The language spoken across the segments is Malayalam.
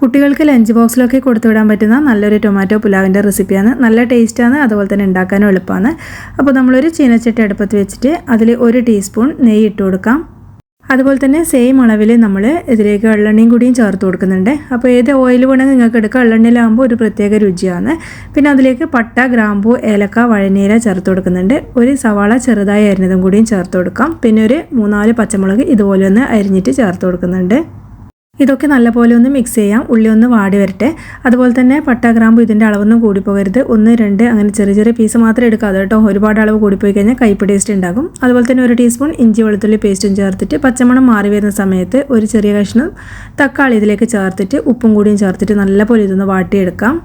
കുട്ടികൾക്ക് ലഞ്ച് ബോക്സിലൊക്കെ കൊടുത്തു വിടാൻ പറ്റുന്ന നല്ലൊരു ടൊമാറ്റോ പുലാവിൻ്റെ റെസിപ്പിയാണ്. നല്ല ടേസ്റ്റാണ്, അതുപോലെ തന്നെ ഉണ്ടാക്കാനും എളുപ്പമാണ്. അപ്പോൾ നമ്മളൊരു ചീനച്ചട്ടി അടുപ്പത്ത് വെച്ചിട്ട് അതിൽ 1 ടീസ്പൂൺ നെയ്യ് ഇട്ട് കൊടുക്കാം. അതുപോലെ തന്നെ സെയിം അളവിൽ നമ്മൾ ഇതിലേക്ക് എള്ളെണ്ണയും കൂടിയും ചേർത്ത് കൊടുക്കുന്നുണ്ട്. അപ്പോൾ ഏത് ഓയിൽ വേണമെങ്കിൽ നിങ്ങൾക്ക് എടുക്കുക. എള്ളെണ്ണയിലാകുമ്പോൾ ഒരു പ്രത്യേക രുചിയാണ്. പിന്നെ അതിലേക്ക് പട്ട, ഗ്രാമ്പൂ, ഏലക്ക, വഴനീര ചേർത്ത് കൊടുക്കുന്നുണ്ട്. ഒരു സവാള ചെറുതായി അരിഞ്ഞതും കൂടിയും ചേർത്ത് കൊടുക്കാം. പിന്നെ ഒരു 3-4 പച്ചമുളക് ഇതുപോലെ ഒന്ന് അരിഞ്ഞിട്ട് ചേർത്ത് കൊടുക്കുന്നുണ്ട്. ഇതൊക്കെ നല്ലപോലെ ഒന്ന് മിക്സ് ചെയ്യാം. ഉള്ളി ഒന്ന് വാടി വരട്ടെ. അതുപോലെ തന്നെ പട്ട, ഗ്രാമ്പു ഇതിൻ്റെ അളവൊന്നും കൂടിപ്പോകരുത്. 1, 2 അങ്ങനെ ചെറിയ ചെറിയ പീസ് മാത്രമേ എടുക്കാതെ കേട്ടോ. ഒരുപാട് അളവ് കൂടിപ്പോയി കഴിഞ്ഞാൽ കയ്പ്പ് ടേസ്റ്റ് ഉണ്ടാകും. അതുപോലെ തന്നെ 1 ടീസ്പൂൺ ഇഞ്ചി വെളുത്തുള്ളി പേസ്റ്റും ചേർത്തിട്ട് പച്ചമണം മാറി വരുന്ന സമയത്ത് ഒരു ചെറിയ കഷ്ണം തക്കാളി ഇതിലേക്ക് ചേർത്തിട്ട് ഉപ്പും കൂടിയും ചേർത്തിട്ട് നല്ലപോലെ ഇതൊന്ന് വാട്ടിയെടുക്കാം.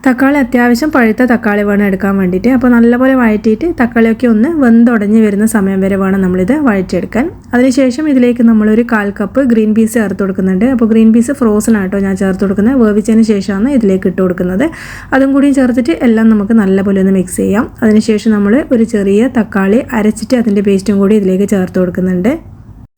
തക്കാളി അത്യാവശ്യം പഴുത്ത തക്കാളി വേണം എടുക്കാൻ വേണ്ടിയിട്ട്. അപ്പോൾ നല്ലപോലെ വഴറ്റിയിട്ട് തക്കാളിയൊക്കെ ഒന്ന് വെന്തുടഞ്ഞ് വരുന്ന സമയം വരെ വേണം നമ്മളിത് വഴറ്റിയെടുക്കാൻ. അതിനുശേഷം ഇതിലേക്ക് നമ്മളൊരു 1/4 കപ്പ് ഗ്രീൻ പീസ് ചേർത്ത് കൊടുക്കുന്നുണ്ട്. അപ്പോൾ ഗ്രീൻ പീസ് ഫ്രോസൺ ആട്ടോ ഞാൻ ചേർത്ത് കൊടുക്കുന്നത്. വേവിച്ചതിന് ശേഷമാണ് ഇതിലേക്ക് ഇട്ട് കൊടുക്കുന്നത്. അതും കൂടി ചേർത്തിട്ട് എല്ലാം നമുക്ക് നല്ലപോലെ ഒന്ന് മിക്സ് ചെയ്യാം. അതിനുശേഷം നമ്മൾ ഒരു ചെറിയ തക്കാളി അരച്ചിട്ട് അതിൻ്റെ പേസ്റ്റും കൂടി ഇതിലേക്ക് ചേർത്ത് കൊടുക്കുന്നുണ്ട്.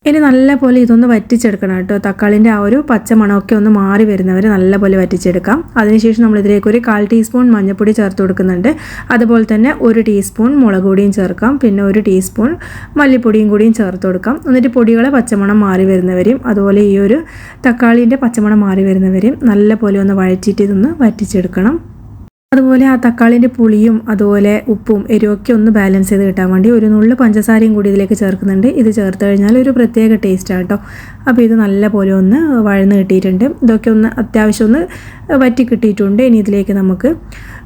ഇനി നല്ലപോലെ ഇതൊന്ന് വറ്റിച്ചെടുക്കണം കേട്ടോ. തക്കാളിൻ്റെ ആ ഒരു പച്ച മണമൊക്കെ ഒന്ന് മാറി വരുന്നവരെ നല്ലപോലെ വറ്റിച്ചെടുക്കാം. അതിനുശേഷം നമ്മൾ ഇതിലേക്ക് ഒരു 1/4 ടീസ്പൂൺ മഞ്ഞൾപ്പൊടി ചേർത്ത് കൊടുക്കുന്നുണ്ട്. അതുപോലെ തന്നെ 1 ടീസ്പൂൺ മുളക് പൊടിയും ചേർക്കാം. പിന്നെ 1 ടീസ്പൂൺ മല്ലിപ്പൊടിയും കൂടിയും ചേർത്ത് കൊടുക്കാം. എന്നിട്ട് പൊടികളെ പച്ചമണം മാറി വരുന്നവരെയും അതുപോലെ ഈ ഒരു തക്കാളിൻ്റെ പച്ചമണം മാറി വരുന്നവരെയും നല്ലപോലെ ഒന്ന് വഴറ്റിയിട്ട് ഇതൊന്ന് വറ്റിച്ചെടുക്കണം. അതുപോലെ ആ തക്കാളിൻ്റെ പുളിയും അതുപോലെ ഉപ്പും എരിവൊക്കെ ഒന്ന് ബാലൻസ് ചെയ്ത് കിട്ടാൻ വേണ്ടി ഒരു നുള്ളു പഞ്ചസാരയും കൂടി ഇതിലേക്ക് ചേർക്കുന്നുണ്ട്. ഇത് ചേർത്ത് കഴിഞ്ഞാൽ ഒരു പ്രത്യേക ടേസ്റ്റാണ് കേട്ടോ. അപ്പോൾ ഇത് നല്ലപോലെ ഒന്ന് വഴന്ന് കിട്ടിയിട്ടുണ്ട്. ഇതൊക്കെ ഒന്ന് അത്യാവശ്യം ഒന്ന് വറ്റി കിട്ടിയിട്ടുണ്ട്. ഇനി ഇതിലേക്ക് നമുക്ക്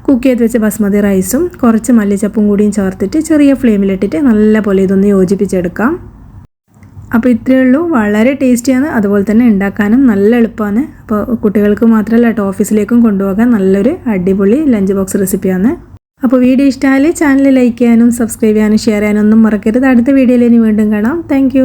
കുക്ക് ചെയ്ത് വെച്ച ബസ്മതി റൈസും കുറച്ച് മല്ലിച്ചപ്പും കൂടിയും ചേർത്തിട്ട് ചെറിയ ഫ്ലെയിമിലിട്ടിട്ട് നല്ലപോലെ ഇതൊന്ന് യോജിപ്പിച്ചെടുക്കാം. അപ്പോൾ ഇത്രയേ ഉള്ളൂ. വളരെ ടേസ്റ്റിയാണ്, അതുപോലെ തന്നെ ഉണ്ടാക്കാനും നല്ല എളുപ്പമാണ്. അപ്പോൾ കുട്ടികൾക്ക് മാത്രമല്ല കേട്ടോ, ഓഫീസിലേക്കും കൊണ്ടുപോകാൻ നല്ലൊരു അടിപൊളി ലഞ്ച് ബോക്സ് റെസിപ്പിയാണ്. അപ്പോൾ വീഡിയോ ഇഷ്ടമായാൽ ചാനൽ ലൈക്ക് ചെയ്യാനും സബ്സ്ക്രൈബ് ചെയ്യാനും ഷെയർ ചെയ്യാനൊന്നും മറക്കരുത്. അടുത്ത വീഡിയോയിൽ ഇനി വീണ്ടും കാണാം. താങ്ക്